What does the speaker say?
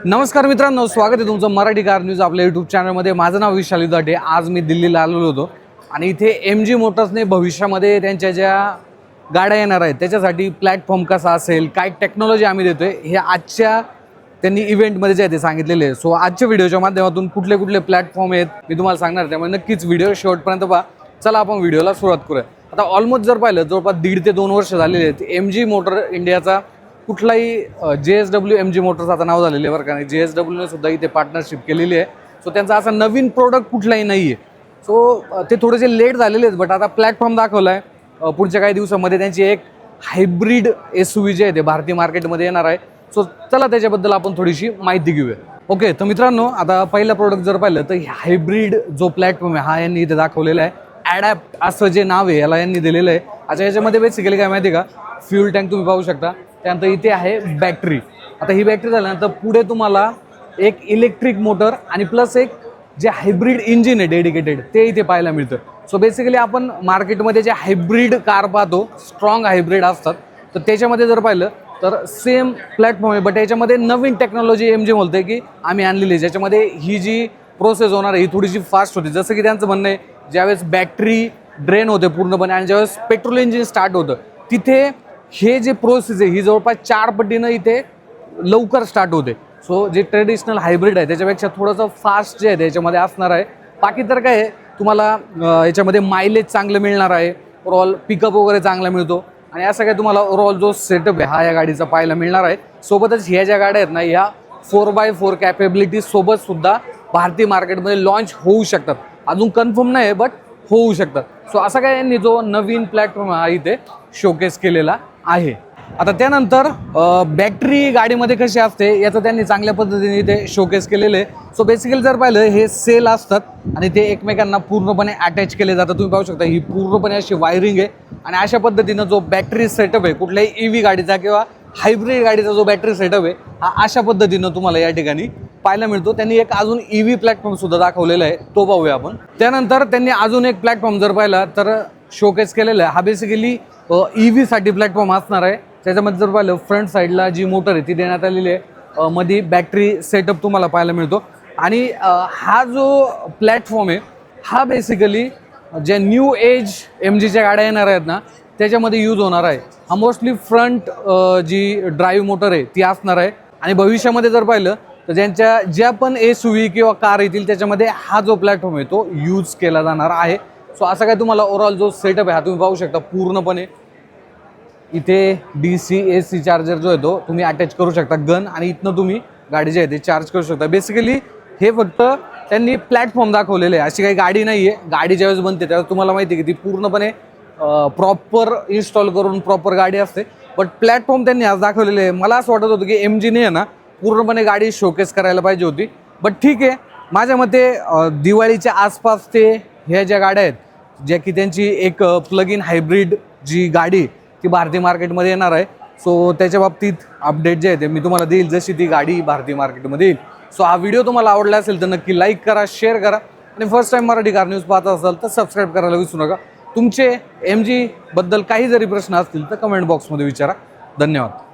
नमस्कार मित्रांनो, स्वागत आहे तुमचं मराठी कार न्यूज आपल्या यूट्यूब चॅनलमध्ये। माझं नाव विशाल दाटे। आज मी दिल्लीला आलेलो होतो आणि इथे MG मोटर्सने भविष्यामध्ये त्यांच्या ज्या गाड्या येणार आहेत त्याच्यासाठी प्लॅटफॉर्म कसा असेल, काय टेक्नॉलॉजी आम्ही देतोय, हे आजच्या त्यांनी इव्हेंटमध्ये जे आहे ते सांगितलेले आहे। सो आजच्या व्हिडिओच्या माध्यमातून कुठले कुठले प्लॅटफॉर्म आहेत मी तुम्हाला सांगणार, त्यामुळे नक्कीच व्हिडिओ शेवटपर्यंत पहा। चला आपण व्हिडिओला सुरुवात करूया। आता ऑलमोस्ट जर पाहिलं जवळपास 1.5 ते 2 वर्ष झालेले आहेत MG मोटर इंडियाचा कुठलाही JSW MG मोटर्स आता नाव झालेले बरं का, JSW ने सुद्धा इथे पार्टनरशिप केलेली आहे। सो त्यांचा असा नवीन प्रोडक्ट कुठलाही नाही आहे। सो ते थोडेसे लेट झालेले आहेत, बट आता प्लॅटफॉर्म दाखवला आहे। पुढच्या काही दिवसामध्ये त्यांची एक हायब्रिड SUV जे आहे ते भारतीय मार्केटमध्ये येणार आहे। सो चला त्याच्याबद्दल आपण थोडीशी माहिती घेऊया। ओके, तर मित्रांनो आता पहिला प्रोडक्ट जर पाहिलं तर हायब्रिड जो प्लॅटफॉर्म आहे हा यांनी इथे दाखवलेला आहे। ॲडॅप्ट असं जे नाव आहे याला यांनी दिलेलं आहे। अच्छा, याच्यामध्ये बेसिकली काय माहिती आहे का, फ्यूल टँक तुम्ही पाहू शकता, त्यानंतर इथे आहे बॅटरी। आता ही बॅटरी झाल्यानंतर पुढे तुम्हाला एक इलेक्ट्रिक मोटर आणि प्लस एक जे हायब्रिड इंजिन आहे डेडिकेटेड ते इथे पाहायला मिळतं। सो बेसिकली आपण मार्केटमध्ये जे हायब्रिड कार पाहतो, स्ट्रॉंग हायब्रिड असतात, तर त्याच्यामध्ये जर पाहिलं तर सेम प्लॅटफॉर्म आहे, बट याच्यामध्ये नवीन टेक्नॉलॉजी MG बोलते की आम्ही आणलेली आहे, ज्याच्यामध्ये ही जी प्रोसेस होणार आहे ही थोडीशी फास्ट होते। जसं की त्यांचं म्हणणं आहे, ज्यावेळेस बॅटरी ड्रेन होते पूर्णपणे आणि ज्यावेळेस पेट्रोल इंजिन स्टार्ट होतं तिथे हे जे प्रोसेस आहे ही जवळपास 4 पटीनं इथे लवकर स्टार्ट होते। सो जे ट्रेडिशनल हायब्रिड आहे त्याच्यापेक्षा थोडंसं फास्ट जे आहे त्याच्यामध्ये असणार आहे। बाकी तर काय आहे, तुम्हाला याच्यामध्ये मायलेज चांगलं मिळणार आहे, ओव्हरऑल पिकअप वगैरे चांगला मिळतो आणि असं काय तुम्हाला ओव्हरऑल जो सेटअप आहे हा या गाडीचा पाहायला मिळणार आहे। सोबतच ह्या ज्या गाड्या आहेत ना, ह्या 4x4 कॅपेबिलिटी सोबत सुद्धा भारतीय मार्केटमध्ये लॉन्च होऊ शकतात। अजून कन्फर्म नाही बट होऊ शकतात। सो असं काय यांनी जो नवीन प्लॅटफॉर्म हा इथे शोकेस केलेला आहे। आता त्यानंतर बॅटरी गाडीमध्ये कशी असते याचं त्यांनी चांगल्या पद्धतीने इथे शोकेस केलेलं आहे। सो बेसिकली जर पाहिलं हे सेल असतात आणि ते एकमेकांना पूर्णपणे अटॅच केले जातात। तुम्ही पाहू शकता ही पूर्णपणे अशी वायरिंग आहे आणि अशा पद्धतीनं जो बॅटरी सेटअप आहे कुठल्याही EV गाडीचा किंवा हायब्रिड गाडीचा जो बॅटरी सेटअप आहे हा अशा पद्धतीनं तुम्हाला या ठिकाणी पाहायला मिळतो। त्यांनी एक अजून EV प्लॅटफॉर्म सुद्धा दाखवलेला आहे, तो पाहूया आपण। त्यानंतर त्यांनी अजून एक प्लॅटफॉर्म जर पाहिला तर शोकेस केलेला आहे, हा बेसिकली EV साठी प्लॅटफॉर्म असणार आहे। त्याच्यामध्ये जर पाहिलं फ्रंट साईडला जी मोटर आहे ती देण्यात आलेली आहे, मध्ये बॅटरी सेटअप तुम्हाला पाहायला मिळतो आणि हा जो प्लॅटफॉर्म आहे हा बेसिकली ज्या न्यू एज MGच्या गाड्या येणार आहेत ना त्याच्यामध्ये यूज होणार आहे। हा मोस्टली फ्रंट जी ड्राईव्ह मोटर आहे ती असणार आहे आणि भविष्यामध्ये जर पाहिलं तर ज्यांच्या ज्या पण SUV किंवा कार येतील त्याच्यामध्ये हा जो प्लॅटफॉर्म आहे तो यूज केला जाणार आहे। सो असा काय तुम्हाला ओव्हरऑल जो सेटअप आहे हा तुम्ही पाहू शकता। पूर्णपणे इथे DC AC चार्जर जो आहे तो तुम्ही अटॅच करू शकता गन आणि इथनं तुम्ही गाडी जी आहे ते चार्ज करू शकता। बेसिकली हे फक्त त्यांनी प्लॅटफॉर्म दाखवलेले आहे, अशी काही गाडी नाही आहे। गाडी ज्यावेळेस बनते त्यावेळेस तुम्हाला माहिती आहे की ती पूर्णपणे प्रॉपर इन्स्टॉल करून प्रॉपर गाडी असते, बट प्लॅटफॉर्म त्यांनी आज दाखवलेले आहे। मला असं वाटत होतं की MGने आहे ना पूर्णपणे गाडी शोकेस करायला पाहिजे होती, बट ठीक आहे। माझ्या मते दिवाळीच्या आसपास ते ह्या ज्या गाड्या आहेत ज्या की त्यांची एक प्लग इन हायब्रिड जी गाडी ती भारतीय मार्केटमध्ये येणार आहे। सो त्याच्या बाबतीत अपडेट जे आहे ते मी तुम्हाला देईल जशी ती गाडी भारतीय मार्केटमध्ये येईल। सो हा व्हिडिओ तुम्हाला आवडला असेल तर नक्की लाईक करा, शेअर करा आणि first time Marathi car news पाहत असाल तर सबस्क्राईब करायला विसरू नका। तुमचे MG बद्दल काही जरी प्रश्न असतील तर कमेंट बॉक्समध्ये विचारा। धन्यवाद।